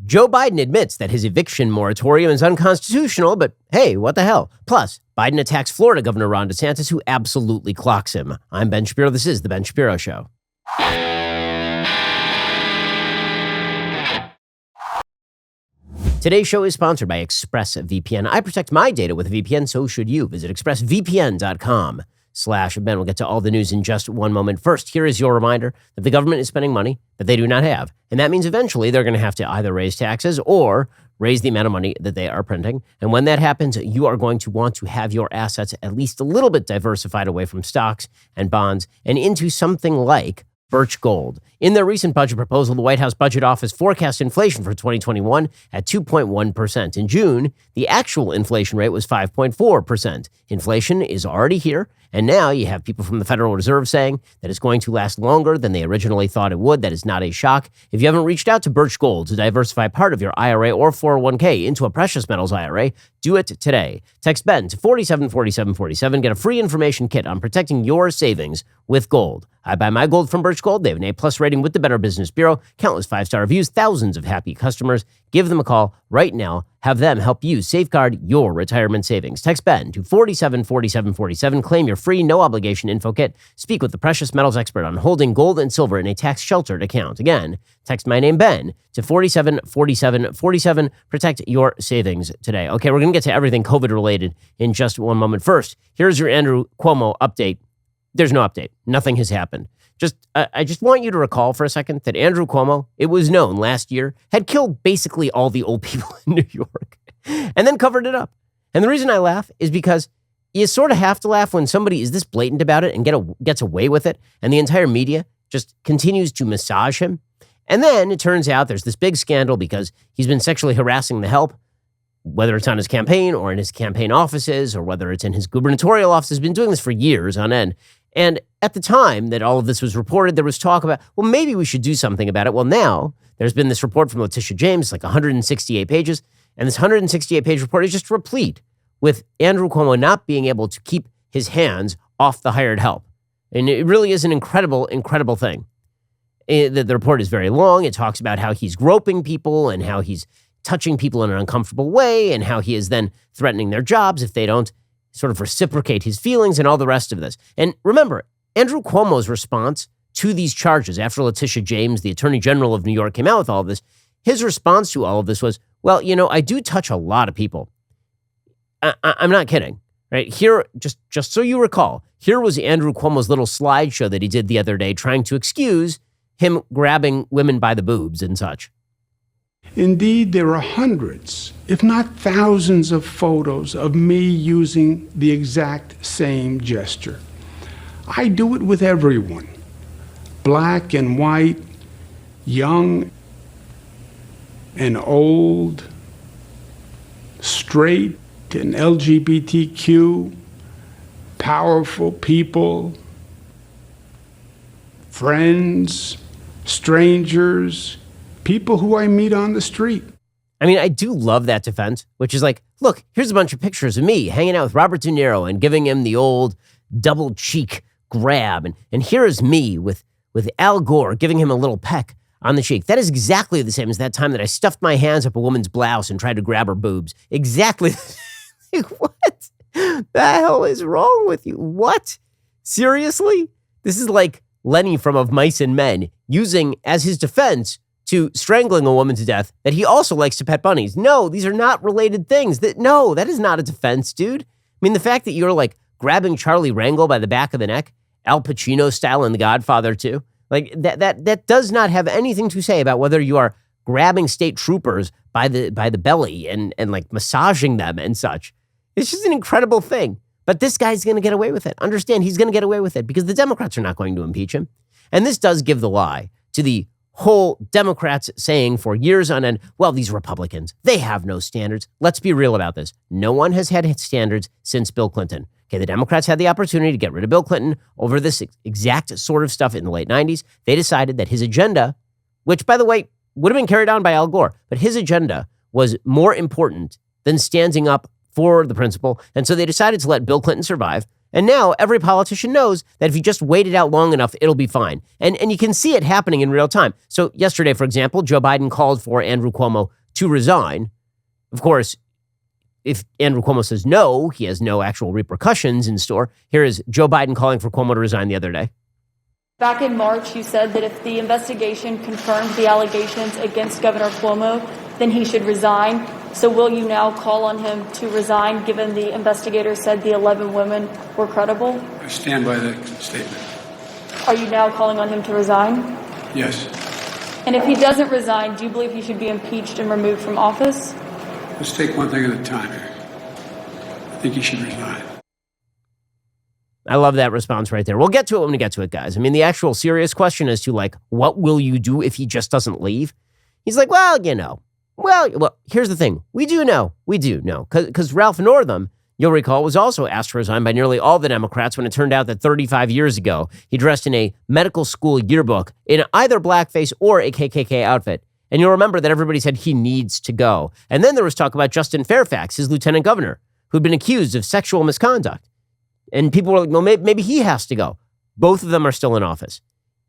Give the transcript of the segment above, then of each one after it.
Joe Biden admits that his eviction moratorium is unconstitutional, but hey, what the hell? Plus, Biden attacks Florida Governor Ron DeSantis, who absolutely clocks him. I'm Ben Shapiro. This is The Ben Shapiro Show. Today's show is sponsored by ExpressVPN. I protect my data with a VPN, so should you. Visit expressvpn.com/Ben. We'll get to all the news in just one moment. First, here is your reminder that the government is spending money that they do not have. And that means eventually they're going to have to either raise taxes or raise the amount of money that they are printing. And when that happens, you are going to want to have your assets at least a little bit diversified away from stocks and bonds and into something like Birch Gold. In their recent budget proposal, the White House Budget Office forecast inflation for 2021 at 2.1%. In June, the actual inflation rate was 5.4%. Inflation is already here, and now you have people from the Federal Reserve saying that it's going to last longer than they originally thought it would. That is not a shock. If you haven't reached out to Birch Gold to diversify part of your IRA or 401k into a precious metals IRA, do it today. Text Ben to 474747. Get a free information kit on protecting your savings with gold. I buy my gold from Birch Gold. They have an A+ rating with the Better Business Bureau, countless 5-star reviews, thousands of happy customers. Give them a call right now. Have them help you safeguard your retirement savings. Text Ben to 474747. Claim your free, no-obligation info kit. Speak with the precious metals expert on holding gold and silver in a tax-sheltered account. Again, text my name, Ben, to 474747. Protect your savings today. Okay, we're going to get to everything COVID-related in just one moment. First, here's your Andrew Cuomo update. There's no update. Nothing has happened. I just want you to recall for a second that Andrew Cuomo, it was known last year, had killed basically all the old people in New York and then covered it up. And the reason I laugh is because you sort of have to laugh when somebody is this blatant about it and gets away with it, and the entire media just continues to massage him. And then it turns out there's this big scandal because he's been sexually harassing the help, whether it's on his campaign or in his campaign offices or whether it's in his gubernatorial office. He's been doing this for years on end. And at the time that all of this was reported, there was talk about, well, maybe we should do something about it. Well, now there's been this report from Letitia James, like 168 pages. And this 168-page report is just replete with Andrew Cuomo not being able to keep his hands off the hired help. And it really is an incredible, incredible thing. The report is very long. It talks about how he's groping people and how he's touching people in an uncomfortable way and how he is then threatening their jobs if they don't sort of reciprocate his feelings and all the rest of this. And remember, Andrew Cuomo's response to these charges after Letitia James, the Attorney General of New York, came out with all of this, his response to all of this was, well, you know, I do touch a lot of people. I'm not kidding, right? Here, just so you recall, here was Andrew Cuomo's little slideshow that he did the other day trying to excuse him grabbing women by the boobs and such. Indeed, there are hundreds, if not thousands, of photos of me using the exact same gesture. I do it with everyone, black and white, young and old, straight and LGBTQ, powerful people, friends, strangers, people who I meet on the street. I mean, I do love that defense, which is like, look, here's a bunch of pictures of me hanging out with Robert De Niro and giving him the old double cheek grab. And here is me with Al Gore giving him a little peck on the cheek. That is exactly the same as that time that I stuffed my hands up a woman's blouse and tried to grab her boobs. Exactly. Like, what the hell is wrong with you? What? Seriously? This is like Lenny from Of Mice and Men using as his defense to strangling a woman to death that he also likes to pet bunnies. No, these are not related things. No, that is not a defense, dude. I mean, the fact that you're like grabbing Charlie Rangel by the back of the neck, Al Pacino style in The Godfather 2, like that does not have anything to say about whether you are grabbing state troopers by the belly and like massaging them and such. It's just an incredible thing. But this guy's going to get away with it. Understand, he's going to get away with it because the Democrats are not going to impeach him. And this does give the lie to the whole Democrats saying for years on end, well, these Republicans, they have no standards. Let's be real about this. No one has had standards since Bill Clinton. Okay, the Democrats had the opportunity to get rid of Bill Clinton over this exact sort of stuff in the late 90s. They decided that his agenda, which, by the way, would have been carried on by Al Gore, but his agenda was more important than standing up for the principle. And so they decided to let Bill Clinton survive And now every politician knows that if you just wait it out long enough, it'll be fine. And you can see it happening in real time. So yesterday, for example, Joe Biden called for Andrew Cuomo to resign. Of course, if Andrew Cuomo says no, he has no actual repercussions in store. Here is Joe Biden calling for Cuomo to resign the other day. Back in March, you said that if the investigation confirmed the allegations against Governor Cuomo, then he should resign. So will you now call on him to resign, given the investigators said the 11 women were credible? I stand by that statement. Are you now calling on him to resign? Yes. And if he doesn't resign, do you believe he should be impeached and removed from office? Let's take one thing at a time here. I think he should resign. I love that response right there. We'll get to it when we get to it, guys. I mean, the actual serious question as to, like, what will you do if he just doesn't leave? He's like, well, here's the thing. We do know. Because Ralph Northam, you'll recall, was also asked to resign by nearly all the Democrats when it turned out that 35 years ago, he dressed in a medical school yearbook in either blackface or a KKK outfit. And you'll remember that everybody said he needs to go. And then there was talk about Justin Fairfax, his lieutenant governor, who'd been accused of sexual misconduct. And people were like, well, maybe he has to go. Both of them are still in office.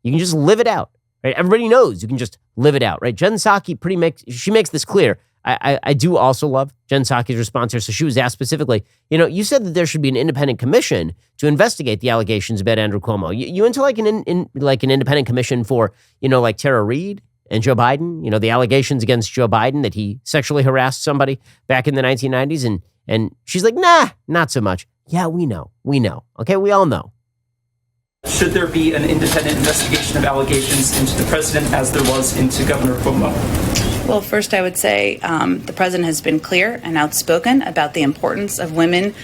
You can just live it out, right? Everybody knows you can just live it out, right? Jen Psaki she makes this clear. I do also love Jen Psaki's response here. So she was asked specifically, you said that there should be an independent commission to investigate the allegations about Andrew Cuomo. You into like an independent commission for, like Tara Reid and Joe Biden, the allegations against Joe Biden that he sexually harassed somebody back in the 1990s. And she's like, nah, not so much. Yeah, we know. Okay, we all know. Should there be an independent investigation of allegations into the president as there was into Governor Cuomo? Well, first I would say the president has been clear and outspoken about the importance of women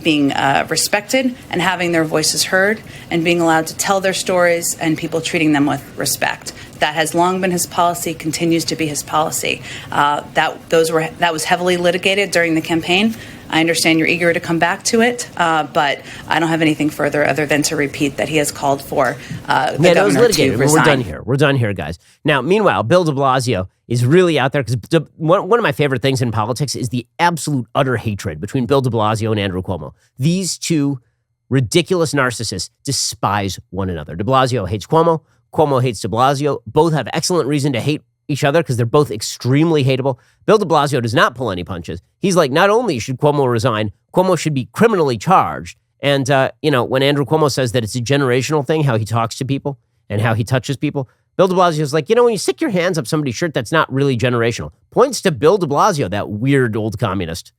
being respected and having their voices heard and being allowed to tell their stories and people treating them with respect. That has long been his policy, continues to be his policy. That was heavily litigated during the campaign. I understand you're eager to come back to it, but I don't have anything further other than to repeat that he has called for the governor to resign. We're done here, guys. Now, meanwhile, Bill de Blasio is really out there because one of my favorite things in politics is the absolute utter hatred between Bill de Blasio and Andrew Cuomo. These two ridiculous narcissists despise one another. De Blasio hates Cuomo. Cuomo hates de Blasio. Both have excellent reason to hate each other because they're both extremely hateable. Bill de Blasio does not pull any punches. He's like, not only should Cuomo resign, Cuomo should be criminally charged. And, when Andrew Cuomo says that it's a generational thing, how he talks to people and how he touches people, Bill de Blasio is like, when you stick your hands up somebody's shirt, that's not really generational. Points to Bill de Blasio, that weird old communist.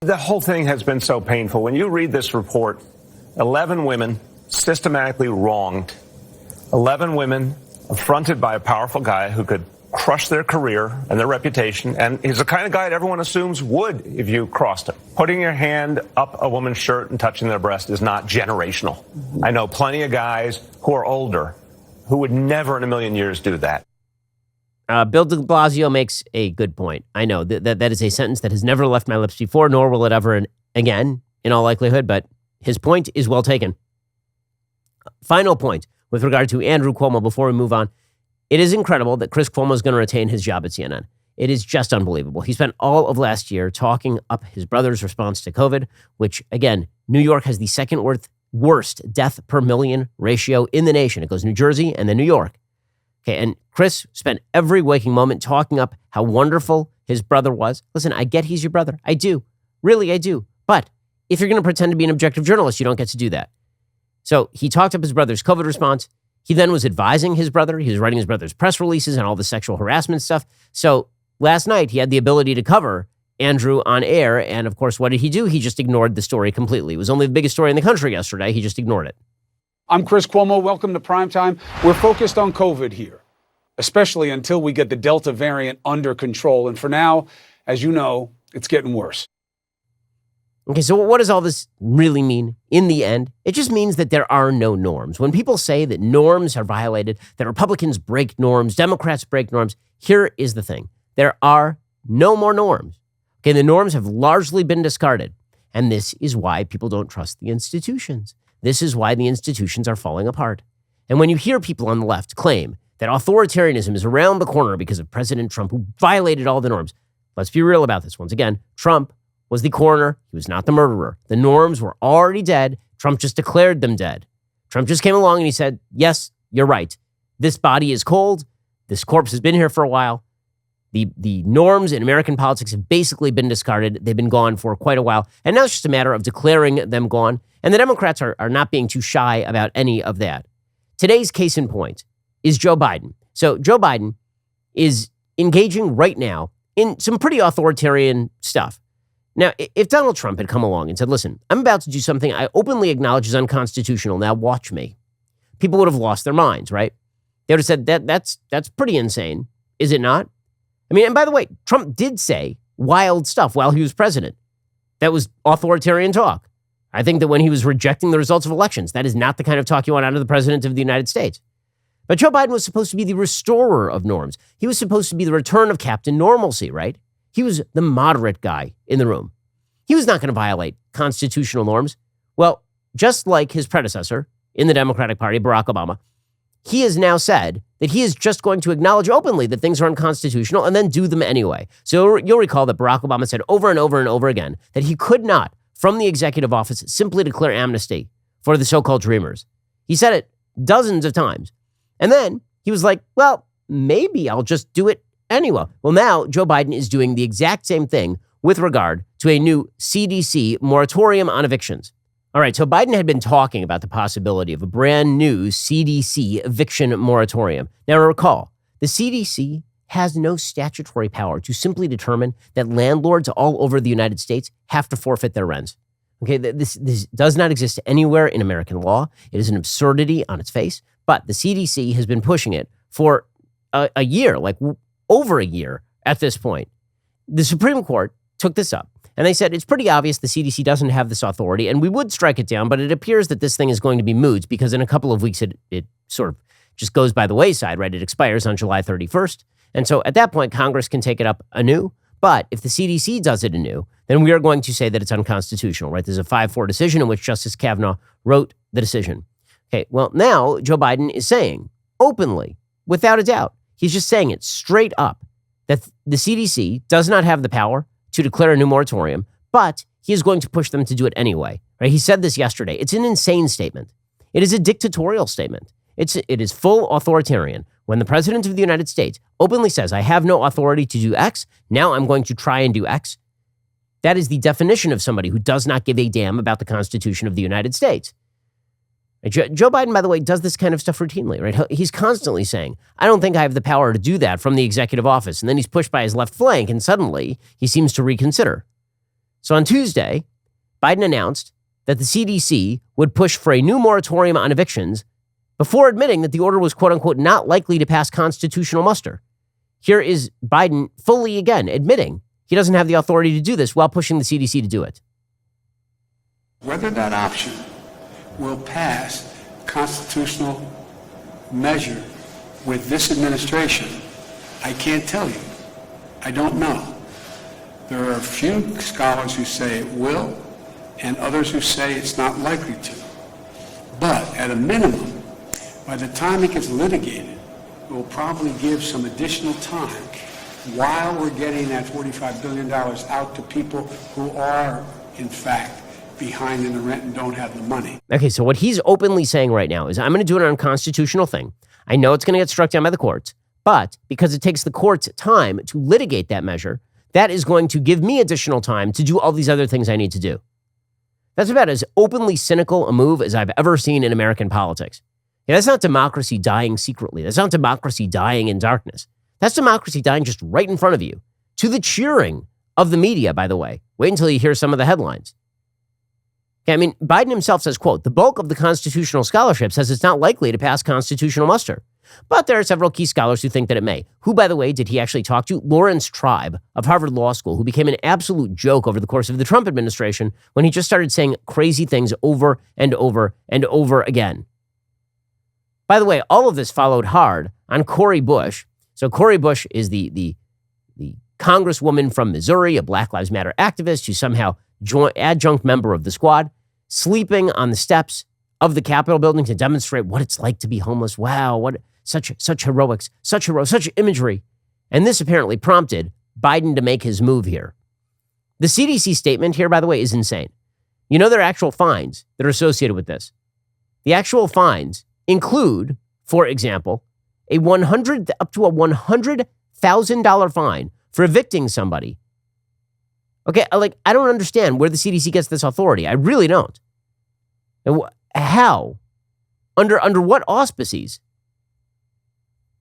The whole thing has been so painful. When you read this report, 11 women systematically wronged, 11 women affronted by a powerful guy who could crush their career and their reputation. And he's the kind of guy that everyone assumes would if you crossed him. Putting your hand up a woman's shirt and touching their breast is not generational. I know plenty of guys who are older who would never in a million years do that. Bill de Blasio makes a good point. I know that is a sentence that has never left my lips before, nor will it ever again, in all likelihood, but his point is well taken. Final point with regard to Andrew Cuomo before we move on. It is incredible that Chris Cuomo is going to retain his job at CNN. It is just unbelievable. He spent all of last year talking up his brother's response to COVID, which, again, New York has the second worst death per million ratio in the nation. It goes New Jersey and then New York. Okay, and Chris spent every waking moment talking up how wonderful his brother was. Listen, I get he's your brother. I do. Really, I do. But if you're going to pretend to be an objective journalist, you don't get to do that. So he talked up his brother's COVID response. He then was advising his brother. He was writing his brother's press releases and all the sexual harassment stuff. So last night, he had the ability to cover Andrew on air. And of course, what did he do? He just ignored the story completely. It was only the biggest story in the country yesterday. He just ignored it. I'm Chris Cuomo. Welcome to Primetime. We're focused on COVID here, especially until we get the Delta variant under control. And for now, as you know, it's getting worse. Okay, so what does all this really mean in the end? It just means that there are no norms. When people say that norms are violated, that Republicans break norms, Democrats break norms, here is the thing. There are no more norms. Okay, the norms have largely been discarded. And this is why people don't trust the institutions. This is why the institutions are falling apart. And when you hear people on the left claim that authoritarianism is around the corner because of President Trump, who violated all the norms, let's be real about this. Once again, Trump was the coroner. He was not the murderer. The norms were already dead. Trump just declared them dead. Trump just came along and he said, yes, you're right. This body is cold. This corpse has been here for a while. The norms in American politics have basically been discarded. They've been gone for quite a while. And now it's just a matter of declaring them gone. And the Democrats are not being too shy about any of that. Today's case in point is Joe Biden. So Joe Biden is engaging right now in some pretty authoritarian stuff. Now, if Donald Trump had come along and said, listen, I'm about to do something I openly acknowledge is unconstitutional. Now watch me. People would have lost their minds, right? They would have said that's pretty insane. Is it not? I mean, and by the way, Trump did say wild stuff while he was president. That was authoritarian talk. I think that when he was rejecting the results of elections, that is not the kind of talk you want out of the president of the United States. But Joe Biden was supposed to be the restorer of norms. He was supposed to be the return of Captain Normalcy, right? He was the moderate guy in the room. He was not going to violate constitutional norms. Well, just like his predecessor in the Democratic Party, Barack Obama, he has now said that he is just going to acknowledge openly that things are unconstitutional and then do them anyway. So you'll recall that Barack Obama said over and over and over again that he could not, from the executive office, simply declare amnesty for the so-called dreamers. He said it dozens of times. And then he was like, well, maybe I'll just do it anyway. Well, now Joe Biden is doing the exact same thing with regard to a new CDC moratorium on evictions. All right, so Biden had been talking about the possibility of a brand new CDC eviction moratorium. Now, recall, the CDC has no statutory power to simply determine that landlords all over the United States have to forfeit their rents. Okay, this does not exist anywhere in American law. It is an absurdity on its face, but the CDC has been pushing it for a year, like over a year at this point. The Supreme Court took this up. And they said, it's pretty obvious the CDC doesn't have this authority, and we would strike it down, but it appears that this thing is going to be moot because in a couple of weeks, it sort of just goes by the wayside, right? It expires on July 31st. And so at that point, Congress can take it up anew. But if the CDC does it anew, then we are going to say that it's unconstitutional, right? There's a 5-4 decision in which Justice Kavanaugh wrote the decision. Okay, well, now Joe Biden is saying openly, without a doubt, he's just saying it straight up, that the CDC does not have the power to declare a new moratorium, but he is going to push them to do it anyway. Right? He said this yesterday. It's an insane statement. It is a dictatorial statement. It is full authoritarian. When the president of the United States openly says, I have no authority to do X, now I'm going to try and do X. That is the definition of somebody who does not give a damn about the Constitution of the United States. Joe Biden, by the way, does this kind of stuff routinely, right? He's constantly saying, I don't think I have the power to do that from the executive office. And then he's pushed by his left flank, and suddenly he seems to reconsider. So on Tuesday, Biden announced that the CDC would push for a new moratorium on evictions before admitting that the order was, quote unquote, not likely to pass constitutional muster. Here is Biden fully again admitting he doesn't have the authority to do this while pushing the CDC to do it. Whether that option will pass constitutional measure with this administration, I can't tell you. I don't know. There are a few scholars who say it will, and others who say it's not likely to. But at a minimum, by the time it gets litigated, it will probably give some additional time while we're getting that $45 billion out to people who are, in fact, behind in the rent and don't have the money. Okay, so what he's openly saying right now is, I'm going to do an unconstitutional thing. I know it's going to get struck down by the courts, but because it takes the courts time to litigate that measure, that is going to give me additional time to do all these other things I need to do. That's about as openly cynical a move as I've ever seen in American politics. Yeah, that's not democracy dying secretly. That's not democracy dying in darkness. That's democracy dying just right in front of you, to the cheering of the media, by the way. Wait until you hear some of the headlines. I mean, Biden himself says, quote, the bulk of the constitutional scholarship says it's not likely to pass constitutional muster. But there are several key scholars who think that it may. Who, by the way, did he actually talk to? Lawrence Tribe of Harvard Law School, who became an absolute joke over the course of the Trump administration when he just started saying crazy things over and over and over again. By the way, all of this followed hard on Cori Bush. So Cori Bush is the congresswoman from Missouri, a Black Lives Matter activist who somehow adjunct member of the squad, sleeping on the steps of the Capitol building to demonstrate what it's like to be homeless. Wow, what such heroics, such imagery. And this apparently prompted Biden to make his move here. The CDC statement here, by the way, is insane. You know, there are actual fines that are associated with this. The actual fines include, for example, up to a $100,000 fine for evicting somebody. Okay, I don't understand where the CDC gets this authority. I really don't. How? Under what auspices?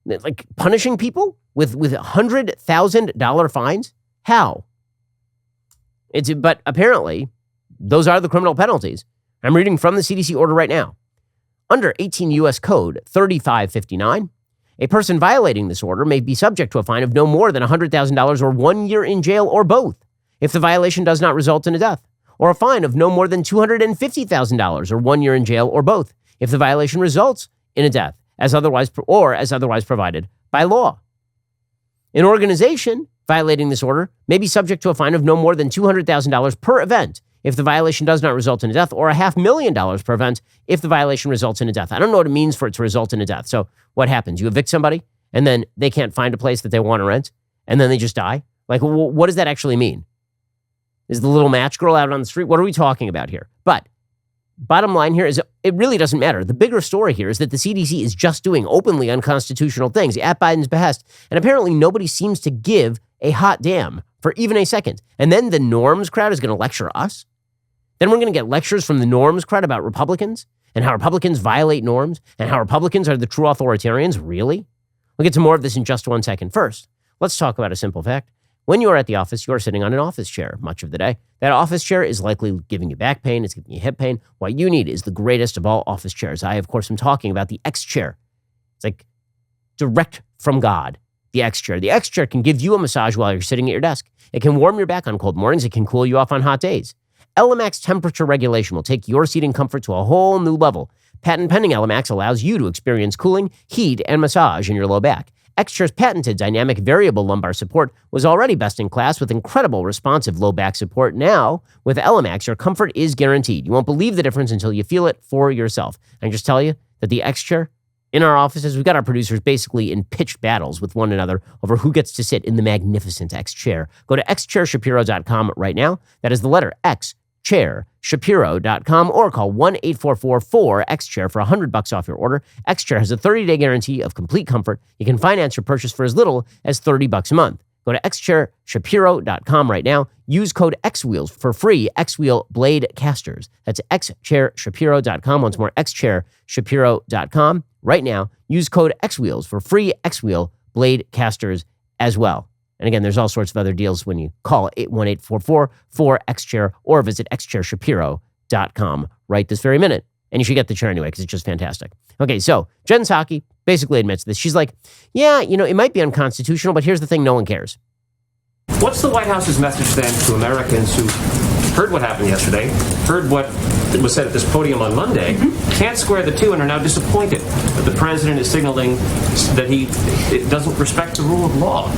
Like punishing people with $100,000 fines? How? But apparently, those are the criminal penalties. I'm reading from the CDC order right now. Under 18 U.S. Code 3559, a person violating this order may be subject to a fine of no more than $100,000 or 1 year in jail or both if the violation does not result in a death, or a fine of no more than $250,000 or 1 year in jail or both if the violation results in a death as otherwise provided by law. An organization violating this order may be subject to a fine of no more than $200,000 per event if the violation does not result in a death, or $500,000 per event if the violation results in a death. I don't know what it means for it to result in a death. So what happens? You evict somebody, and then they can't find a place that they want to rent, and then they just die? Like, what does that actually mean? Is the little match girl out on the street? What are we talking about here? But bottom line here is it really doesn't matter. The bigger story here is that the CDC is just doing openly unconstitutional things at Biden's behest, and apparently nobody seems to give a hot damn for even a second. And then the norms crowd is going to lecture us? Then we're going to get lectures from the norms crowd about Republicans and how Republicans violate norms and how Republicans are the true authoritarians? Really? We'll get to more of this in just 1 second. First, let's talk about a simple fact. When you are at the office, you are sitting on an office chair much of the day. That office chair is likely giving you back pain. It's giving you hip pain. What you need is the greatest of all office chairs. I, of course, am talking about the X chair. It's like direct from God, the X chair. The X chair can give you a massage while you're sitting at your desk. It can warm your back on cold mornings. It can cool you off on hot days. Elemax temperature regulation will take your seating comfort to a whole new level. Patent pending Elemax allows you to experience cooling, heat, and massage in your low back. X-Chair's patented dynamic variable lumbar support was already best in class with incredible responsive low back support. Now, with Elemax, your comfort is guaranteed. You won't believe the difference until you feel it for yourself. I can just tell you that the X-Chair in our offices, we've got our producers basically in pitched battles with one another over who gets to sit in the magnificent X-Chair. Go to xchairshapiro.com right now. That is the letter X. chairshapiro.com or call 1-844-4XChair for $100 off your order. XChair has a 30-day guarantee of complete comfort. You can finance your purchase for as little as $30 a month. Go to xchairshapiro.com right now. Use code XWheels for free XWheel blade casters. That's xchairshapiro.com. Once more, xchairshapiro.com right now. Use code XWheels for free XWheel blade casters as well. And again, there's all sorts of other deals when you call 1-844-4XChair or visit xchairshapiro.com right this very minute. And you should get the chair anyway because it's just fantastic. Okay, so Jen Psaki basically admits this. She's like, yeah, it might be unconstitutional, but here's the thing, no one cares. What's the White House's message then to Americans who heard what happened yesterday, heard what was said at this podium on Monday, can't square the two and are now disappointed that the president is signaling that he doesn't respect the rule of law?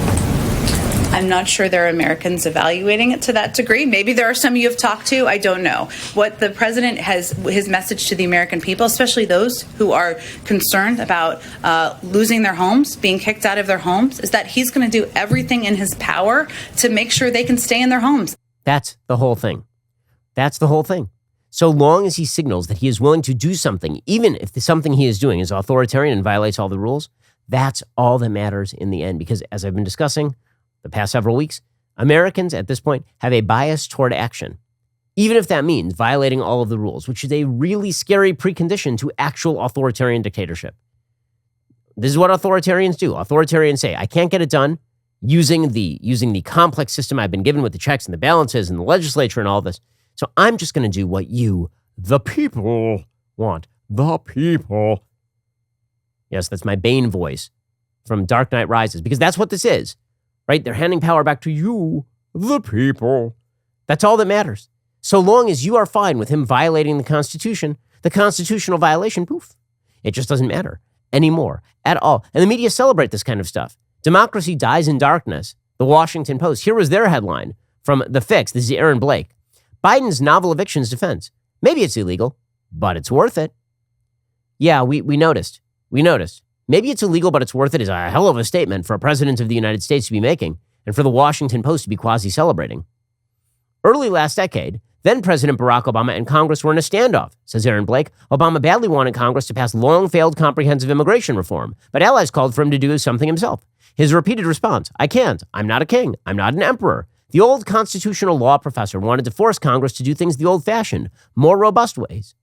I'm not sure there are Americans evaluating it to that degree. Maybe there are some you have talked to. I don't know. What the president has, his message to the American people, especially those who are concerned about losing their homes, being kicked out of their homes, is that he's going to do everything in his power to make sure they can stay in their homes. That's the whole thing. That's the whole thing. So long as he signals that he is willing to do something, even if the something he is doing is authoritarian and violates all the rules, that's all that matters in the end. Because as I've been discussing the past several weeks, Americans at this point have a bias toward action, even if that means violating all of the rules, which is a really scary precondition to actual authoritarian dictatorship. This is what authoritarians do. Authoritarians say, I can't get it done using the complex system I've been given with the checks and the balances and the legislature and all this. So I'm just going to do what you, the people, want. The people. Yes, that's my Bane voice from Dark Knight Rises, because that's what this is. Right? They're handing power back to you, the people. That's all that matters. So long as you are fine with him violating the Constitution, the constitutional violation, poof, it just doesn't matter anymore at all. And the media celebrate this kind of stuff. Democracy dies in darkness. The Washington Post. Here was their headline from The Fix. This is Aaron Blake. Biden's novel evictions defense. Maybe it's illegal, but it's worth it. Yeah, we noticed. We noticed. Maybe it's illegal, but it's worth it is a hell of a statement for a president of the United States to be making and for the Washington Post to be quasi-celebrating. Early last decade, then President Barack Obama and Congress were in a standoff, says Aaron Blake. Obama badly wanted Congress to pass long-failed comprehensive immigration reform, but allies called for him to do something himself. His repeated response, I can't. I'm not a king. I'm not an emperor. The old constitutional law professor wanted to force Congress to do things the old-fashioned, more robust ways.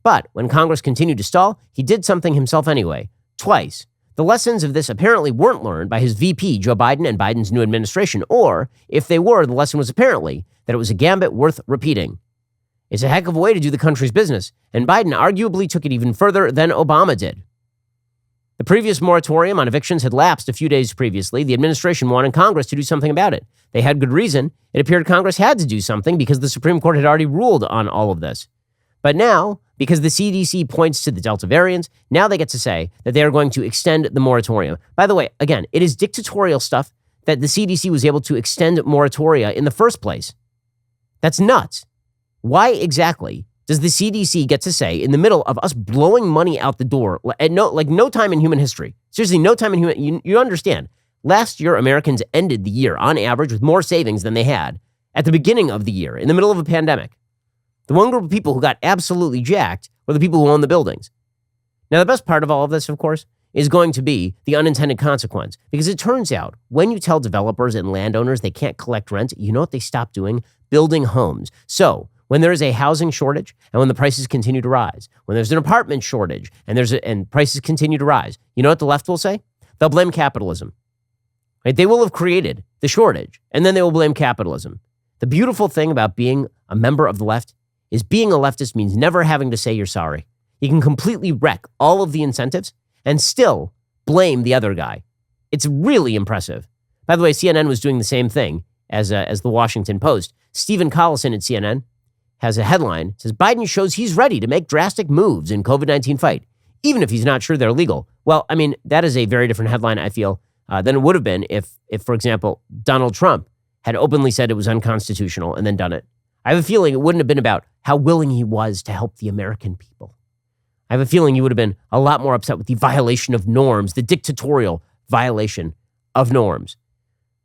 But when Congress continued to stall, he did something himself anyway, twice. The lessons of this apparently weren't learned by his VP, Joe Biden, and Biden's new administration, or, if they were, the lesson was apparently that it was a gambit worth repeating. It's a heck of a way to do the country's business, and Biden arguably took it even further than Obama did. The previous moratorium on evictions had lapsed a few days previously. The administration wanted Congress to do something about it. They had good reason. It appeared Congress had to do something because the Supreme Court had already ruled on all of this. But now, because the CDC points to the Delta variant, now they get to say that they are going to extend the moratorium. By the way, again, it is dictatorial stuff that the CDC was able to extend moratoria in the first place. That's nuts. Why exactly does the CDC get to say, in the middle of us blowing money out the door, at no time in human history, seriously, no time in human, you understand, last year Americans ended the year on average with more savings than they had at the beginning of the year, in the middle of a pandemic. The one group of people who got absolutely jacked were the people who own the buildings. Now, the best part of all of this, of course, is going to be the unintended consequence, because it turns out when you tell developers and landowners they can't collect rent, you know what they stop doing? Building homes. So, when there is a housing shortage and when the prices continue to rise, when there's an apartment shortage and prices continue to rise, you know what the left will say? They'll blame capitalism. Right? They will have created the shortage, and then they will blame capitalism. The beautiful thing about being a member of the left is being a leftist means never having to say you're sorry. You can completely wreck all of the incentives and still blame the other guy. It's really impressive. By the way, CNN was doing the same thing as the Washington Post. Stephen Collison at CNN has a headline, says Biden shows he's ready to make drastic moves in COVID-19 fight, even if he's not sure they're legal. Well, I mean, that is a very different headline, I feel, than it would have been if, for example, Donald Trump had openly said it was unconstitutional and then done it. I have a feeling it wouldn't have been about how willing he was to help the American people. I have a feeling you would have been a lot more upset with the violation of norms, the dictatorial violation of norms.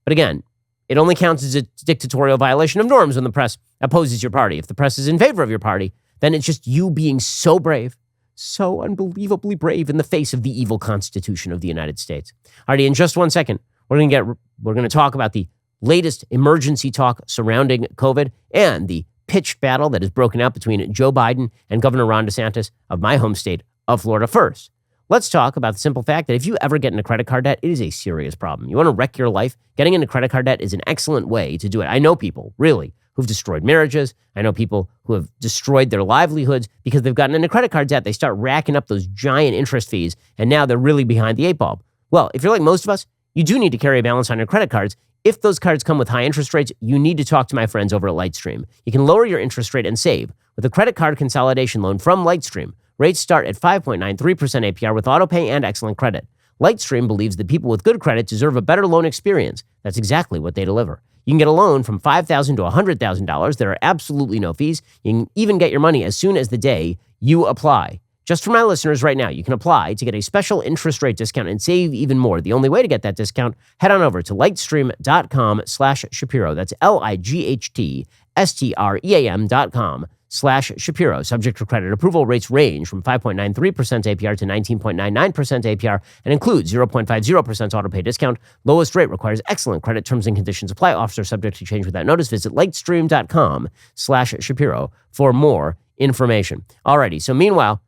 But again, it only counts as a dictatorial violation of norms when the press opposes your party. If the press is in favor of your party, then it's just you being so brave, so unbelievably brave in the face of the evil Constitution of the United States. Alrighty, in just 1 second, we're going to talk about the latest emergency talk surrounding COVID and the pitched battle that has broken out between Joe Biden and Governor Ron DeSantis of my home state of Florida. First, let's talk about the simple fact that if you ever get into credit card debt, it is a serious problem. You want to wreck your life? Getting into credit card debt is an excellent way to do it. I know people, really, who've destroyed marriages. I know people who have destroyed their livelihoods because they've gotten into credit card debt. They start racking up those giant interest fees, and now they're really behind the eight ball. Well, if you're like most of us, you do need to carry a balance on your credit cards. If those cards come with high interest rates, you need to talk to my friends over at Lightstream. You can lower your interest rate and save with a credit card consolidation loan from Lightstream. Rates start at 5.93% APR with autopay and excellent credit. Lightstream believes that people with good credit deserve a better loan experience. That's exactly what they deliver. You can get a loan from $5,000 to $100,000. There are absolutely no fees. You can even get your money as soon as the day you apply. Just for my listeners right now, you can apply to get a special interest rate discount and save even more. The only way to get that discount, head on over to lightstream.com/Shapiro. That's LIGHTSTREAM.com/Shapiro. Subject to credit approval. Rates range from 5.93% APR to 19.99% APR and includes 0.50% autopay discount. Lowest rate requires excellent credit. Terms and conditions apply. Offer subject to change without notice. Visit lightstream.com/Shapiro for more information. Alrighty, so meanwhile,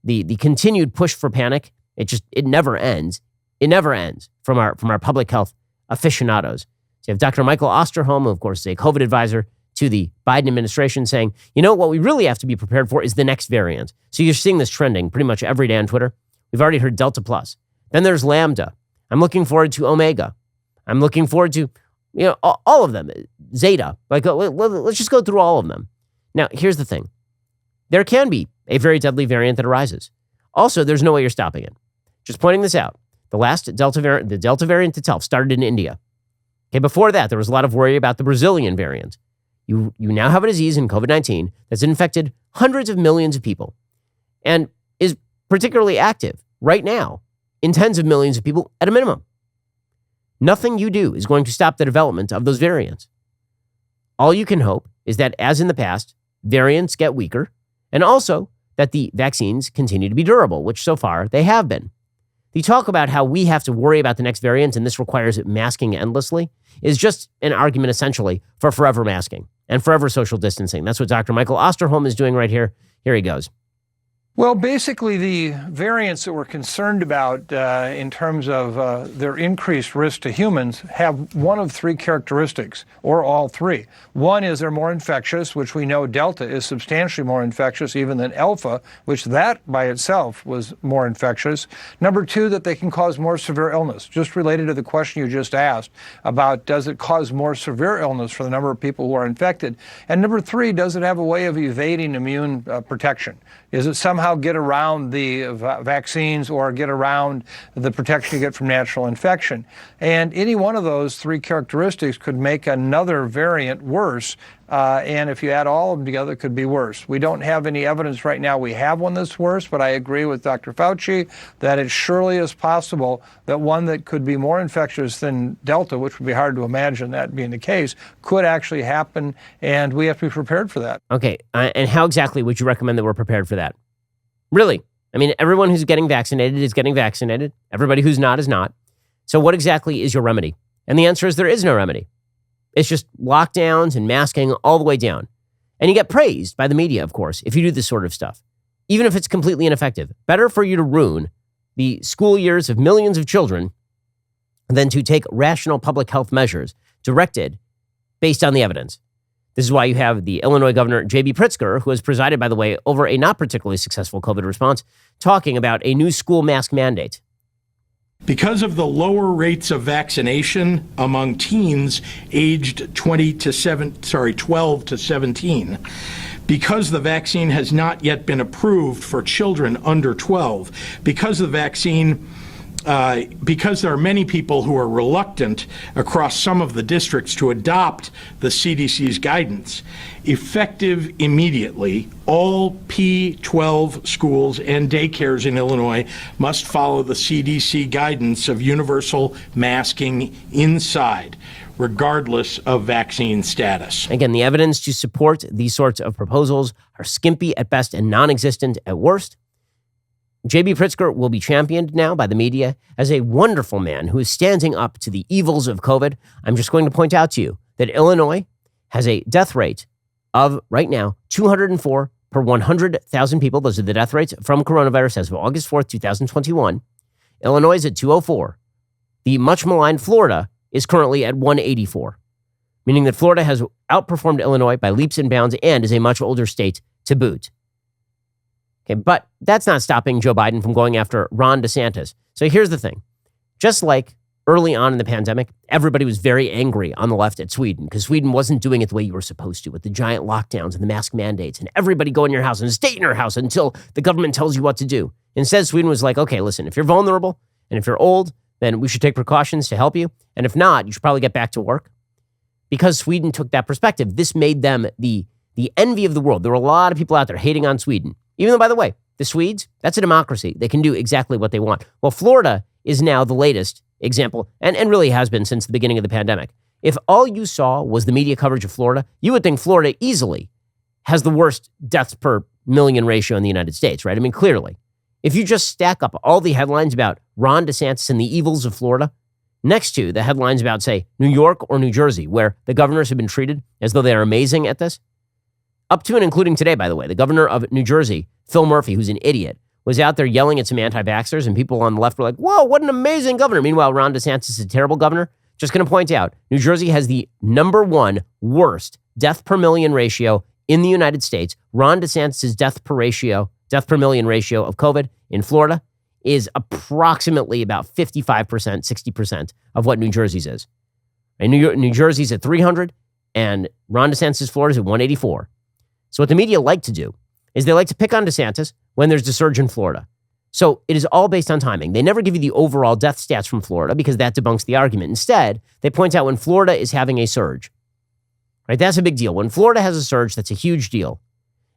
the continued push for panic, it never ends. It never ends from our public health aficionados. So you have Dr. Michael Osterholm, who of course is a COVID advisor to the Biden administration, saying, you know, what we really have to be prepared for is the next variant. So you're seeing this trending pretty much every day on Twitter. We've already heard Delta Plus. Then there's Lambda. I'm looking forward to Omega. I'm looking forward to, all of them. Zeta. Let's just go through all of them. Now, here's the thing. There can be a very deadly variant that arises. Also, there's no way you're stopping it. Just pointing this out. The last Delta variant, the Delta variant itself started in India. Okay, before that, there was a lot of worry about the Brazilian variant. You now have a disease in COVID-19 that's infected hundreds of millions of people and is particularly active right now in tens of millions of people at a minimum. Nothing you do is going to stop the development of those variants. All you can hope is that, as in the past, variants get weaker, and also that the vaccines continue to be durable, which so far they have been. The talk about how we have to worry about the next variant and this requires masking endlessly is just an argument essentially for forever masking and forever social distancing. That's what Dr. Michael Osterholm is doing right here. Here he goes. Well, basically, the variants that we're concerned about in terms of their increased risk to humans have one of three characteristics, or all three. One is they're more infectious, which we know Delta is substantially more infectious even than Alpha, which that by itself was more infectious. Number two, that they can cause more severe illness, just related to the question you just asked about does it cause more severe illness for the number of people who are infected? And number three, does it have a way of evading immune protection? Is it somehow get around the vaccines or get around the protection you get from natural infection? And any one of those three characteristics could make another variant worse. And if you add all of them together, it could be worse. We don't have any evidence right now we have one that's worse, but I agree with Dr. Fauci that it surely is possible that one that could be more infectious than Delta, which would be hard to imagine that being the case, could actually happen, and we have to be prepared for that. Okay, and how exactly would you recommend that we're prepared for that? Really? I mean, everyone who's getting vaccinated is getting vaccinated. Everybody who's not is not. So what exactly is your remedy? And the answer is there is no remedy. It's just lockdowns and masking all the way down. And you get praised by the media, of course, if you do this sort of stuff, even if it's completely ineffective. Better for you to ruin the school years of millions of children than to take rational public health measures directed based on the evidence. This is why you have the Illinois Governor, J.B. Pritzker, who has presided, by the way, over a not particularly successful COVID response, talking about a new school mask mandate. Because of the lower rates of vaccination among teens aged 12 to 17, because the vaccine has not yet been approved for children under 12, because there are many people who are reluctant across some of the districts to adopt the CDC's guidance, effective immediately, all P12 schools and daycares in Illinois must follow the CDC guidance of universal masking inside, regardless of vaccine status. Again, the evidence to support these sorts of proposals are skimpy at best and non-existent at worst. J.B. Pritzker will be championed now by the media as a wonderful man who is standing up to the evils of COVID. I'm just going to point out to you that Illinois has a death rate of, right now, 204 per 100,000 people. Those are the death rates from coronavirus as of August 4th, 2021. Illinois is at 204. The much maligned Florida is currently at 184, meaning that Florida has outperformed Illinois by leaps and bounds and is a much older state to boot. Okay, but that's not stopping Joe Biden from going after Ron DeSantis. So here's the thing. Just like early on in the pandemic, everybody was very angry on the left at Sweden because Sweden wasn't doing it the way you were supposed to with the giant lockdowns and the mask mandates and everybody go in your house and stay in your house until the government tells you what to do. Instead, Sweden was like, okay, listen, if you're vulnerable and if you're old, then we should take precautions to help you. And if not, you should probably get back to work. Because Sweden took that perspective, this made them the envy of the world. There were a lot of people out there hating on Sweden. Even though, by the way, the Swedes, that's a democracy. They can do exactly what they want. Well, Florida is now the latest example, and really has been since the beginning of the pandemic. If all you saw was the media coverage of Florida, you would think Florida easily has the worst deaths per million ratio in the United States, right? I mean, clearly. If you just stack up all the headlines about Ron DeSantis and the evils of Florida next to the headlines about, say, New York or New Jersey, where the governors have been treated as though they are amazing at this, up to and including today, by the way, the governor of New Jersey, Phil Murphy, who's an idiot, was out there yelling at some anti-vaxxers, and people on the left were like, whoa, what an amazing governor. Meanwhile, Ron DeSantis is a terrible governor. Just going to point out, New Jersey has the #1 worst death per million ratio in the United States. Ron DeSantis' death per million ratio of COVID in Florida is approximately about 55%, 60% of what New Jersey's is. And New Jersey's at 300, and Ron DeSantis' Florida is at 184. So what the media like to do is they like to pick on DeSantis when there's a surge in Florida. So it is all based on timing. They never give you the overall death stats from Florida because that debunks the argument. Instead, they point out when Florida is having a surge. Right? That's a big deal. When Florida has a surge, that's a huge deal.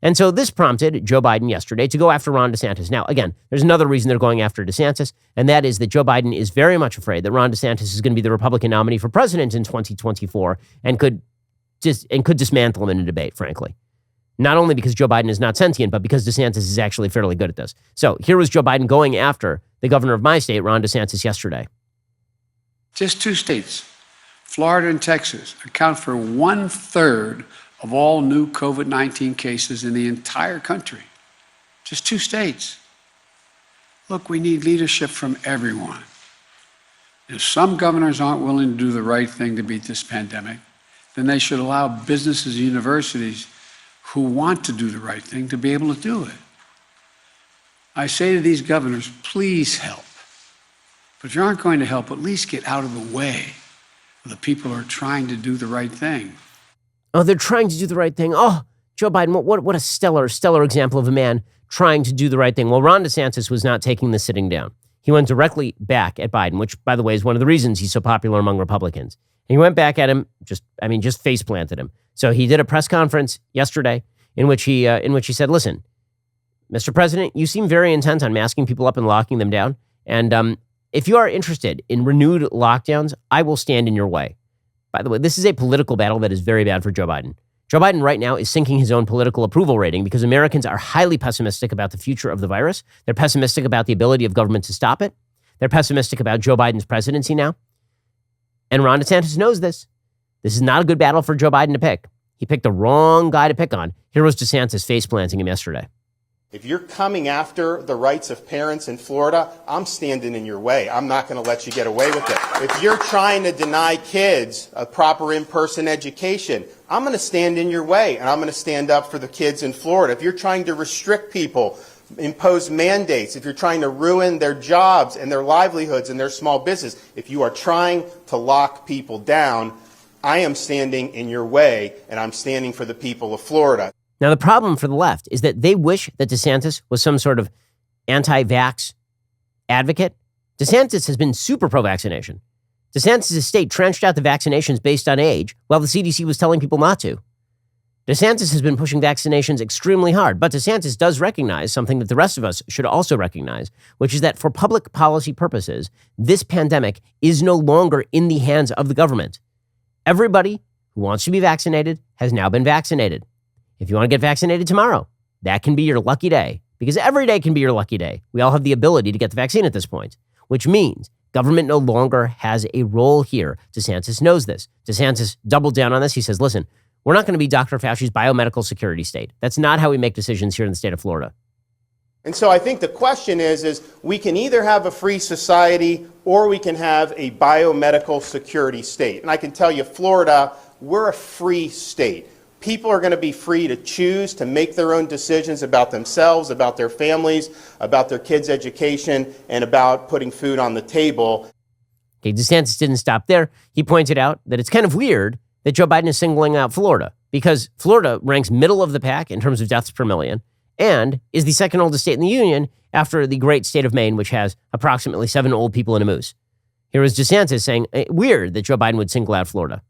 And so this prompted Joe Biden yesterday to go after Ron DeSantis. Now, again, there's another reason they're going after DeSantis, and that is that Joe Biden is very much afraid that Ron DeSantis is going to be the Republican nominee for president in 2024 and could could dismantle him in a debate, frankly. Not only because Joe Biden is not sentient, but because DeSantis is actually fairly good at this. So here was Joe Biden going after the governor of my state, Ron DeSantis, yesterday. Just 2 states, Florida and Texas, account for 1/3 of all new COVID-19 cases in the entire country. Just 2 states. Look, we need leadership from everyone. If some governors aren't willing to do the right thing to beat this pandemic, then they should allow businesses and universities who want to do the right thing to be able to do it. I say to these governors, please help. But if you aren't going to help, at least get out of the way of the people who are trying to do the right thing. Oh, they're trying to do the right thing. Oh, Joe Biden, what a stellar example of a man trying to do the right thing. Well, Ron DeSantis was not taking the sitting down. He went directly back at Biden, which, by the way, is one of the reasons he's so popular among Republicans. And he went back at him, just face planted him. So he did a press conference yesterday in which he said, listen, Mr. President, you seem very intent on masking people up and locking them down. And if you are interested in renewed lockdowns, I will stand in your way. By the way, this is a political battle that is very bad for Joe Biden. Joe Biden right now is sinking his own political approval rating because Americans are highly pessimistic about the future of the virus. They're pessimistic about the ability of government to stop it. They're pessimistic about Joe Biden's presidency now. And Ron DeSantis knows this. This is not a good battle for Joe Biden to pick. He picked the wrong guy to pick on. Here was DeSantis face planting him yesterday. If you're coming after the rights of parents in Florida, I'm standing in your way. I'm not going to let you get away with it. If you're trying to deny kids a proper in-person education, I'm going to stand in your way, and I'm going to stand up for the kids in Florida. If you're trying to restrict people, impose mandates, if you're trying to ruin their jobs and their livelihoods and their small business, if you are trying to lock people down, I am standing in your way, and I'm standing for the people of Florida. Now, the problem for the left is that they wish that DeSantis was some sort of anti-vax advocate. DeSantis has been super pro-vaccination. DeSantis' state trenched out the vaccinations based on age while the CDC was telling people not to. DeSantis has been pushing vaccinations extremely hard, but DeSantis does recognize something that the rest of us should also recognize, which is that for public policy purposes, this pandemic is no longer in the hands of the government. Everybody who wants to be vaccinated has now been vaccinated. If you want to get vaccinated tomorrow, that can be your lucky day, because every day can be your lucky day. We all have the ability to get the vaccine at this point, which means government no longer has a role here. DeSantis knows this. DeSantis doubled down on this. He says, listen, we're not going to be Dr. Fauci's biomedical security state. That's not how we make decisions here in the state of Florida. And so I think the question is we can either have a free society or we can have a biomedical security state. And I can tell you, Florida, we're a free state. People are going to be free to choose to make their own decisions about themselves, about their families, about their kids' education, and about putting food on the table. Okay, DeSantis didn't stop there. He pointed out that it's kind of weird that Joe Biden is singling out Florida because Florida ranks middle of the pack in terms of deaths per million and is the second oldest state in the union after the great state of Maine, which has approximately 7 old people in a moose. Here was DeSantis saying, weird that Joe Biden would single out Florida.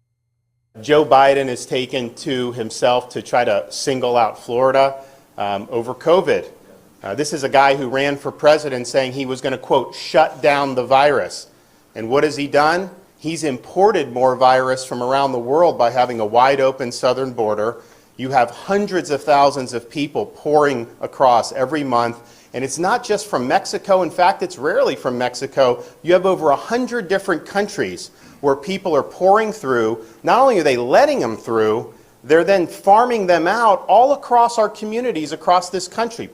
Joe Biden has taken to himself to try to single out Florida over COVID. This is a guy who ran for president saying he was going to, quote, shut down the virus. And what has he done? He's imported more virus from around the world by having a wide open southern border. You have hundreds of thousands of people pouring across every month. And it's not just from Mexico. In fact, it's rarely from Mexico. You have over 100 different countries where people are pouring through. Not only are they letting them through, they're then farming them out all across our communities across this country.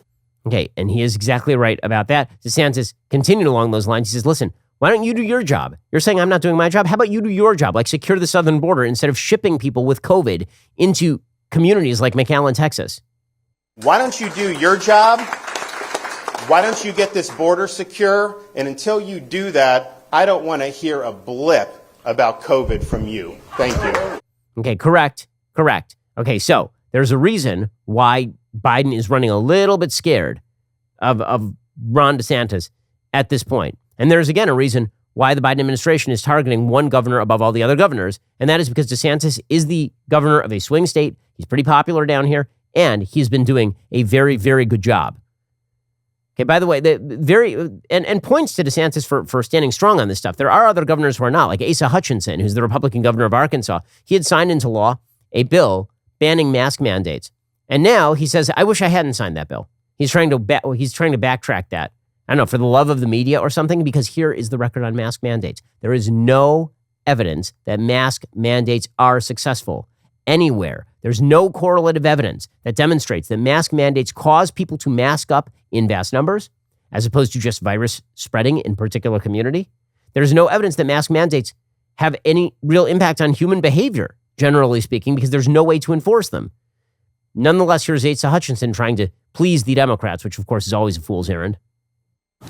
Okay, and he is exactly right about that. DeSantis continued along those lines. He says, listen, why don't you do your job? You're saying I'm not doing my job. How about you do your job? Like secure the southern border instead of shipping people with COVID into communities like McAllen, Texas. Why don't you do your job? Why don't you get this border secure? And until you do that, I don't want to hear a blip about COVID from you. Thank you. Okay, correct. Okay, so there's a reason why Biden is running a little bit scared of Ron DeSantis at this point. And there's, again, a reason why the Biden administration is targeting one governor above all the other governors, and that is because DeSantis is the governor of a swing state. He's pretty popular down here, and he's been doing a very, very good job. Okay, by the way, and points to DeSantis for standing strong on this stuff. There are other governors who are not, like Asa Hutchinson, who's the Republican governor of Arkansas. He had signed into law a bill banning mask mandates. And now he says, I wish I hadn't signed that bill. He's trying to backtrack that. I don't know, for the love of the media or something, because here is the record on mask mandates. There is no evidence that mask mandates are successful anywhere. There's no correlative evidence that demonstrates that mask mandates cause people to mask up in vast numbers, as opposed to just virus spreading in particular community. There's no evidence that mask mandates have any real impact on human behavior, generally speaking, because there's no way to enforce them. Nonetheless, here's Asa Hutchinson trying to please the Democrats, which of course is always a fool's errand.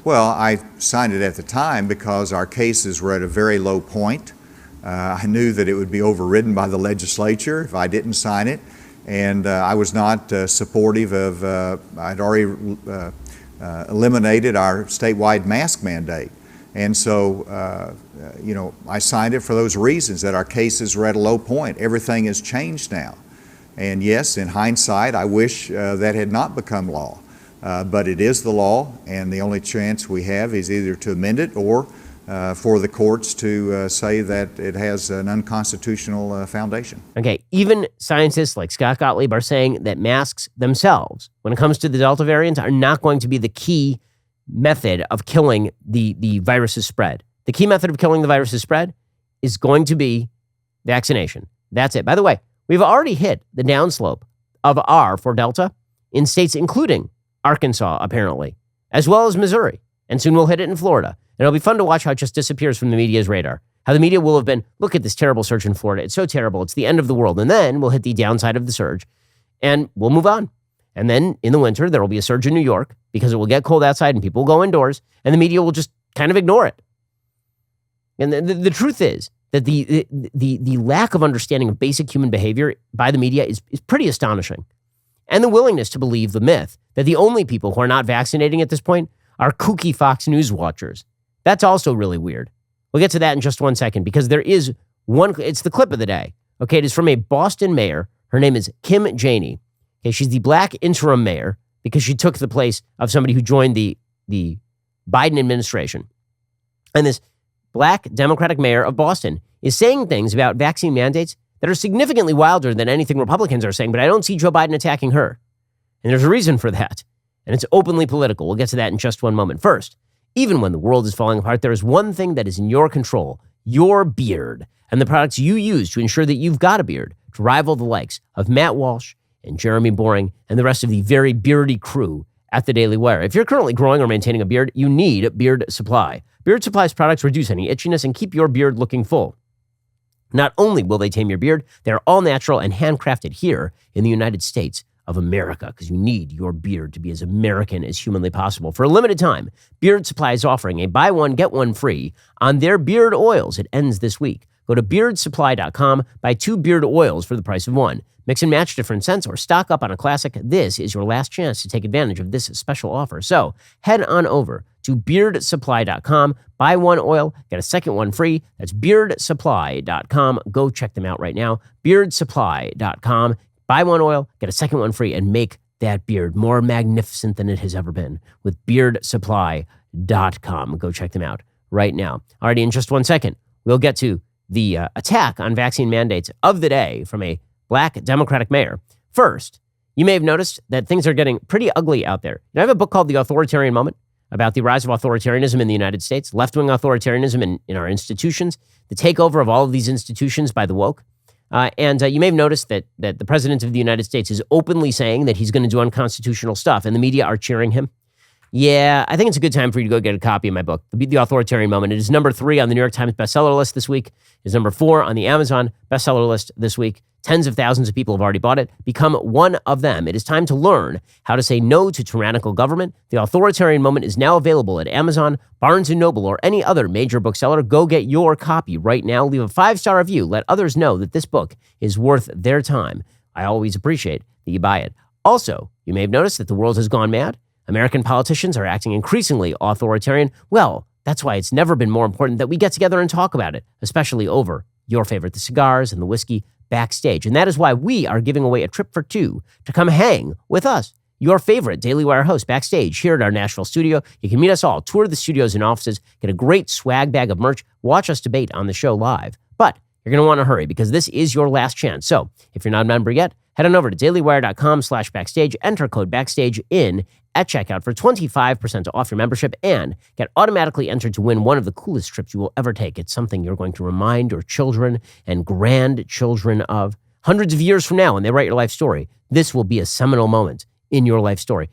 Well, I signed it at the time because our cases were at a very low point. I knew that it would be overridden by the legislature if I didn't sign it, and I was not supportive of, I'd already eliminated our statewide mask mandate. And so, I signed it for those reasons, that our cases were at a low point. Everything has changed now. And yes, in hindsight, I wish that had not become law. But it is the law, and the only chance we have is either to amend it or for the courts to say that it has an unconstitutional foundation. Okay, even scientists like Scott Gottlieb are saying that masks themselves, when it comes to the Delta variant, are not going to be the key method of killing the virus's spread. The key method of killing the virus's spread is going to be vaccination. That's it. By the way, we've already hit the downslope of R for Delta in states including Arkansas, apparently, as well as Missouri. And soon we'll hit it in Florida. And it'll be fun to watch how it just disappears from the media's radar. How the media will have been, look at this terrible surge in Florida. It's so terrible. It's the end of the world. And then we'll hit the downside of the surge and we'll move on. And then in the winter, there will be a surge in New York because it will get cold outside and people will go indoors and the media will just kind of ignore it. And the truth is that the lack of understanding of basic human behavior by the media is pretty astonishing. And the willingness to believe the myth that the only people who are not vaccinating at this point are kooky Fox News watchers. That's also really weird. We'll get to that in just 1 second because there is one, it's the clip of the day. Okay, it is from a Boston mayor. Her name is Kim Janey. Okay, she's the black interim mayor because she took the place of somebody who joined the Biden administration. And this black Democratic mayor of Boston is saying things about vaccine mandates that are significantly wilder than anything Republicans are saying, but I don't see Joe Biden attacking her. And there's a reason for that. And it's openly political. We'll get to that in just one moment. First, even when the world is falling apart, there is one thing that is in your control, your beard, and the products you use to ensure that you've got a beard to rival the likes of Matt Walsh and Jeremy Boring and the rest of the very beardy crew at the Daily Wire. If you're currently growing or maintaining a beard, you need Beard Supply. Beard Supply's products reduce any itchiness and keep your beard looking full. Not only will they tame your beard, they're all natural and handcrafted here in the United States of America, because you need your beard to be as American as humanly possible. For a limited time, Beard Supply is offering a buy one, get one free on their beard oils. It ends this week. Go to beardsupply.com, buy 2 beard oils for the price of 1. Mix and match different scents or stock up on a classic. This is your last chance to take advantage of this special offer. So head on over to beardsupply.com, buy 1 oil, get a second one free. That's beardsupply.com. Go check them out right now. Beardsupply.com. Buy 1 oil, get a second one free, and make that beard more magnificent than it has ever been with beardsupply.com. Go check them out right now. Alrighty, in just 1 second, we'll get to the attack on vaccine mandates of the day from a black Democratic mayor. First, you may have noticed that things are getting pretty ugly out there. I have a book called The Authoritarian Moment about the rise of authoritarianism in the United States, left-wing authoritarianism in our institutions, the takeover of all of these institutions by the woke. And you may have noticed that the president of the United States is openly saying that he's going to do unconstitutional stuff, and the media are cheering him. Yeah, I think it's a good time for you to go get a copy of my book, The Authoritarian Moment. It is number 3 on the New York Times bestseller list this week. It's number 4 on the Amazon bestseller list this week. Tens of thousands of people have already bought it. Become one of them. It is time to learn how to say no to tyrannical government. The Authoritarian Moment is now available at Amazon, Barnes & Noble, or any other major bookseller. Go get your copy right now. Leave a 5-star review. Let others know that this book is worth their time. I always appreciate that you buy it. Also, you may have noticed that the world has gone mad. American politicians are acting increasingly authoritarian. Well, that's why it's never been more important that we get together and talk about it, especially over your favorite, the cigars and the whiskey backstage. And that is why we are giving away a trip for 2 to come hang with us, your favorite Daily Wire host, backstage here at our Nashville studio. You can meet us all, tour the studios and offices, get a great swag bag of merch, watch us debate on the show live. But You're going to want to hurry because this is your last chance. So if you're not a member yet, head on over to dailywire.com/backstage, enter code backstage in at checkout for 25% off your membership and get automatically entered to win one of the coolest trips you will ever take. It's something you're going to remind your children and grandchildren of hundreds of years from now when they write your life story. This will be a seminal moment in your life story.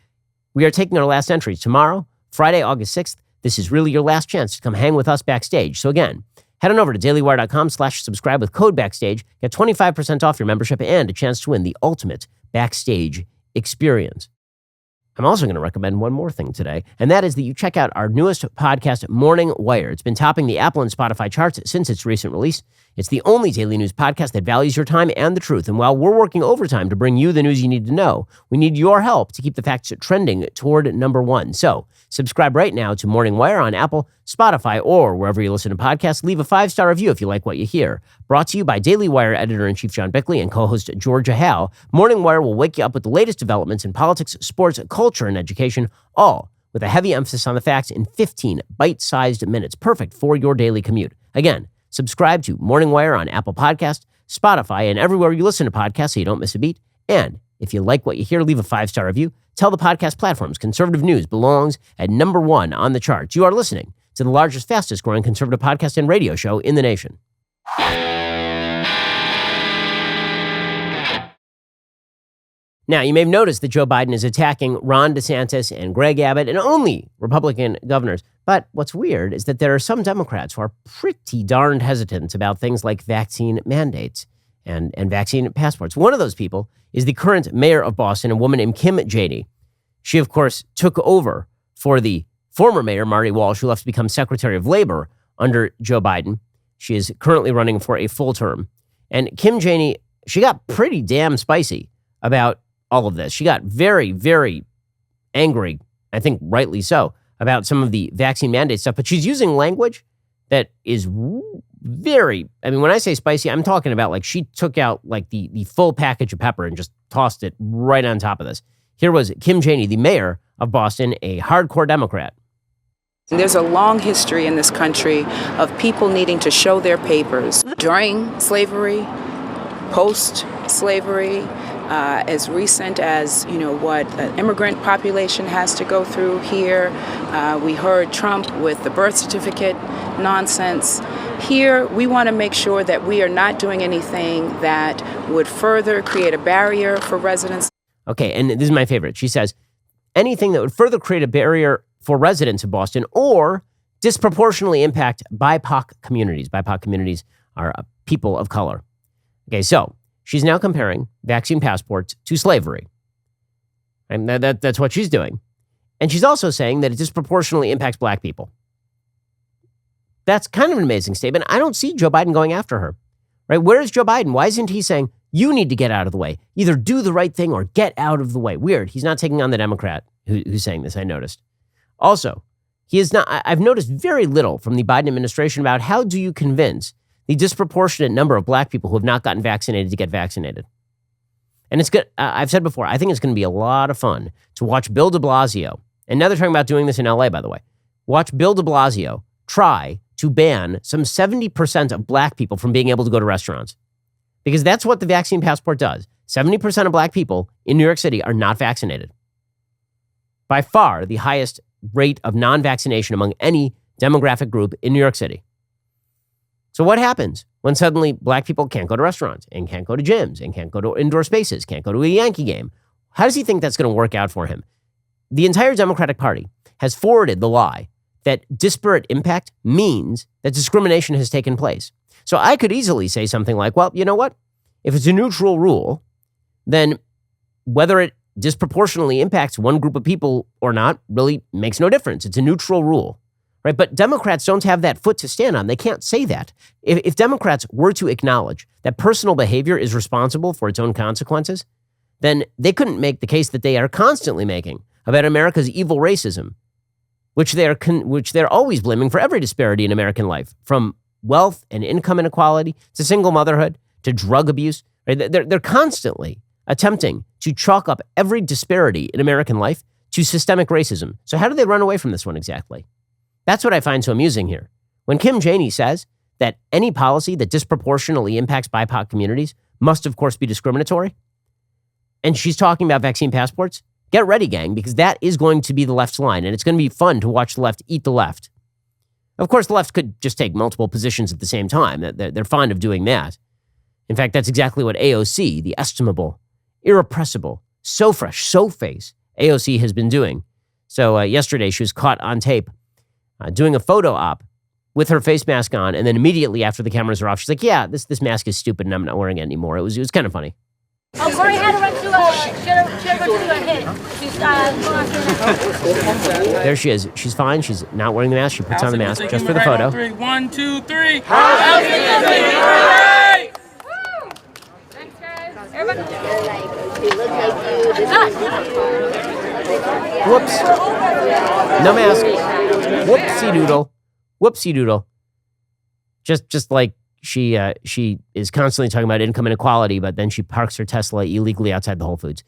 We are taking our last entries tomorrow, Friday, August 6th. This is really your last chance to come hang with us backstage. So again, head on over to dailywire.com/subscribe with code backstage. Get 25% off your membership and a chance to win the ultimate backstage experience. I'm also going to recommend one more thing today, and that is that you check out our newest podcast, Morning Wire. It's been topping the Apple and Spotify charts since its recent release. It's the only daily news podcast that values your time and the truth. And while we're working overtime to bring you the news you need to know, we need your help to keep the facts trending toward number one. So subscribe right now to Morning Wire on Apple, Spotify, or wherever you listen to podcasts. Leave a 5-star review if you like what you hear. Brought to you by Daily Wire editor-in-chief John Bickley and co-host Georgia Howe. Morning Wire will wake you up with the latest developments in politics, sports, culture, and education, all with a heavy emphasis on the facts in 15 bite-sized minutes, perfect for your daily commute. Again, subscribe to Morning Wire on Apple Podcasts, Spotify, and everywhere you listen to podcasts so you don't miss a beat. And if you like what you hear, leave a 5-star review. Tell the podcast platforms conservative news belongs at number one on the charts. You are listening to the largest, fastest growing conservative podcast and radio show in the nation. Now, you may have noticed that Joe Biden is attacking Ron DeSantis and Greg Abbott and only Republican governors. But what's weird is that there are some Democrats who are pretty darned hesitant about things like vaccine mandates and vaccine passports. One of those people is the current mayor of Boston, a woman named Kim Janey. She, of course, took over for the former mayor, Marty Walsh, who left to become Secretary of Labor under Joe Biden. She is currently running for a full term. And Kim Janey, she got pretty damn spicy about all of this. She got very, very angry, I think rightly so, about some of the vaccine mandate stuff. But she's using language that is very, I mean, when I say spicy, I'm talking about like she took out like the full package of pepper and just tossed it right on top of this. Here was Kim Janey, the mayor of Boston, a hardcore Democrat. There's a long history in this country of people needing to show their papers during slavery, post-slavery, as recent as, what an immigrant population has to go through here. We heard Trump with the birth certificate nonsense. Here, we want to make sure that we are not doing anything that would further create a barrier for residents. Okay, and this is my favorite. She says, anything that would further create a barrier for residents of Boston or disproportionately impact BIPOC communities. BIPOC communities are people of color. Okay, so she's now comparing vaccine passports to slavery. And that's what she's doing. And she's also saying that it disproportionately impacts black people. That's kind of an amazing statement. I don't see Joe Biden going after her. Right? Where is Joe Biden? Why isn't he saying, you need to get out of the way? Either do the right thing or get out of the way. Weird. He's not taking on the Democrat who's saying this, I noticed. Also, he is not. I've noticed very little from the Biden administration about how do you convince the disproportionate number of black people who have not gotten vaccinated to get vaccinated. And it's good. I've said before, I think it's going to be a lot of fun to watch Bill de Blasio. And now they're talking about doing this in LA, by the way. Watch Bill de Blasio try to ban some 70% of black people from being able to go to restaurants. Because that's what the vaccine passport does. 70% of black people in New York City are not vaccinated. By far the highest rate of non-vaccination among any demographic group in New York City. So what happens when suddenly black people can't go to restaurants and can't go to gyms and can't go to indoor spaces, can't go to a Yankee game? How does he think that's going to work out for him? The entire Democratic Party has forwarded the lie that disparate impact means that discrimination has taken place. So I could easily say something like, well, you know what? If it's a neutral rule, then whether it disproportionately impacts one group of people or not really makes no difference. It's a neutral rule, right? But Democrats don't have that foot to stand on. They can't say that. If Democrats were to acknowledge that personal behavior is responsible for its own consequences, then they couldn't make the case that they are constantly making about America's evil racism, which they're always blaming for every disparity in American life, from wealth and income inequality to single motherhood to drug abuse. Right? They're constantly attempting to chalk up every disparity in American life to systemic racism. So how do they run away from this one exactly? That's what I find so amusing here. When Kim Janey says that any policy that disproportionately impacts BIPOC communities must, of course, be discriminatory. And she's talking about vaccine passports. Get ready, gang, because that is going to be the left's line, and it's going to be fun to watch the left eat the left. Of course, the left could just take multiple positions at the same time. They're fond of doing that. In fact, that's exactly what AOC, the estimable, irrepressible, so fresh, so face AOC has been doing. So yesterday, she was caught on tape doing a photo op with her face mask on, and then immediately after the cameras are off, she's like, yeah, this mask is stupid, and I'm not wearing it anymore. It was kind of funny. Oh, Corey had to run to a hit. She's There she is. She's fine. She's not wearing the mask. She puts on the mask just for the photo. 1, 2, 3. Whoops. No mask. Whoopsie doodle. Whoopsie doodle. Just like she is constantly talking about income inequality, but then she parks her Tesla illegally outside the Whole Foods.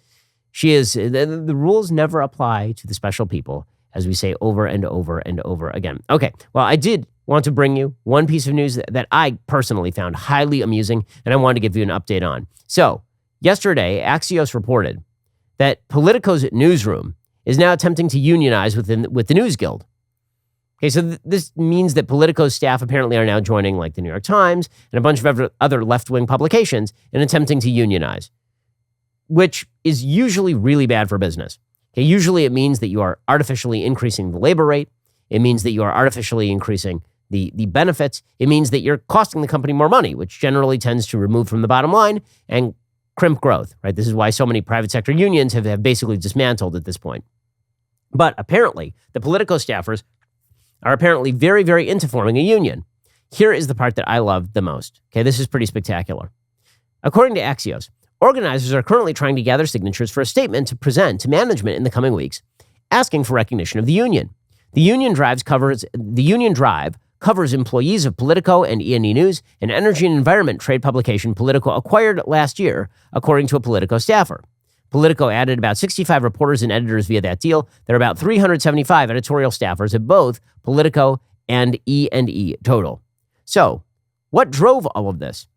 The rules never apply to the special people, as we say over and over and over again. Okay, well, I did want to bring you one piece of news that I personally found highly amusing, and I wanted to give you an update on. So, yesterday, Axios reported that Politico's newsroom is now attempting to unionize with the News Guild. Okay, so this means that Politico's staff apparently are now joining like the New York Times and a bunch of other left-wing publications in attempting to unionize, which is usually really bad for business. Okay, usually it means that you are artificially increasing the labor rate. It means that you are artificially increasing the benefits. It means that you're costing the company more money, which generally tends to remove from the bottom line and crimp growth, right? This is why so many private sector unions have basically dismantled at this point. But apparently, the Politico staffers are apparently very, very into forming a union. Here is the part that I love the most. Okay, this is pretty spectacular. According to Axios, organizers are currently trying to gather signatures for a statement to present to management in the coming weeks, asking for recognition of the union. The union drive covers employees of Politico and E&E News, an energy and environment trade publication Politico acquired last year, according to a Politico staffer. Politico added about 65 reporters and editors via that deal. There are about 375 editorial staffers at both Politico and E&E total. So, what drove all of this?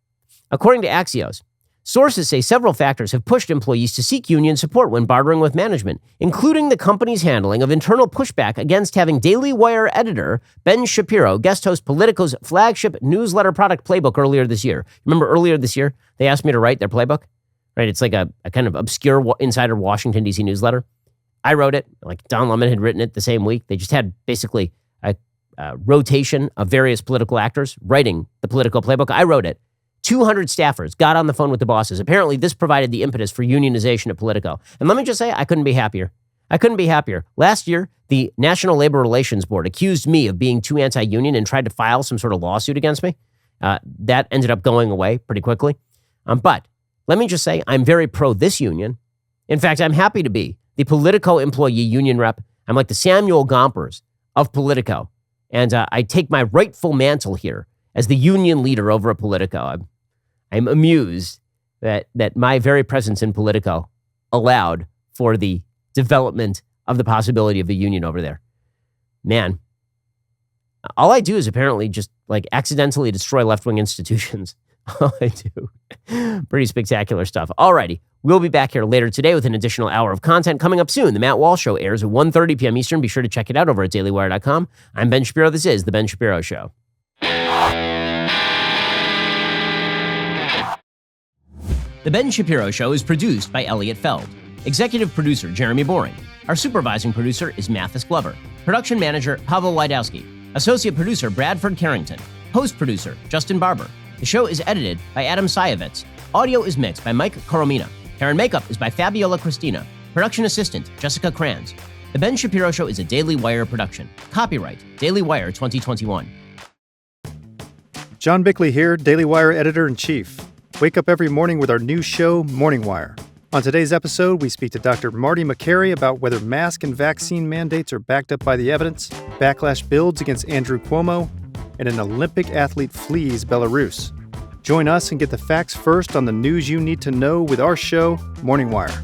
According to Axios, sources say several factors have pushed employees to seek union support when bartering with management, including the company's handling of internal pushback against having Daily Wire editor Ben Shapiro guest host Politico's flagship newsletter product playbook earlier this year. Remember earlier this year, they asked me to write their playbook? Right? It's like a kind of obscure insider Washington, D.C. newsletter. I wrote it. Like Don Lemon had written it the same week. They just had basically a rotation of various political actors writing the Politico playbook. I wrote it. 200 staffers got on the phone with the bosses. Apparently, this provided the impetus for unionization at Politico. And let me just say, I couldn't be happier. Last year, the National Labor Relations Board accused me of being too anti-union and tried to file some sort of lawsuit against me. That ended up going away pretty quickly. But let me just say, I'm very pro this union. In fact, I'm happy to be the Politico employee union rep. I'm like the Samuel Gompers of Politico. And I take my rightful mantle here as the union leader over at Politico. I'm amused that my very presence in Politico allowed for the development of the possibility of a union over there. Man, all I do is apparently just like accidentally destroy left-wing institutions. All I do. Pretty spectacular stuff. Alrighty, we'll be back here later today with an additional hour of content coming up soon. The Matt Walsh Show airs at 1:30 p.m. Eastern. Be sure to check it out over at dailywire.com. I'm Ben Shapiro. This is The Ben Shapiro Show. The Ben Shapiro Show is produced by Elliot Feld. Executive producer, Jeremy Boring. Our supervising producer is Mathis Glover. Production manager, Pavel Wydowski. Associate producer, Bradford Carrington. Host producer, Justin Barber. The show is edited by Adam Sayevitz. Audio is mixed by Mike Coromina. Hair and makeup is by Fabiola Cristina. Production assistant, Jessica Kranz. The Ben Shapiro Show is a Daily Wire production. Copyright, Daily Wire 2021. John Bickley here, Daily Wire editor-in-chief. Wake up every morning with our new show, Morning Wire. On today's episode, we speak to Dr. Marty Makary about whether mask and vaccine mandates are backed up by the evidence, backlash builds against Andrew Cuomo, and an Olympic athlete flees Belarus. Join us and get the facts first on the news you need to know with our show, Morning Wire.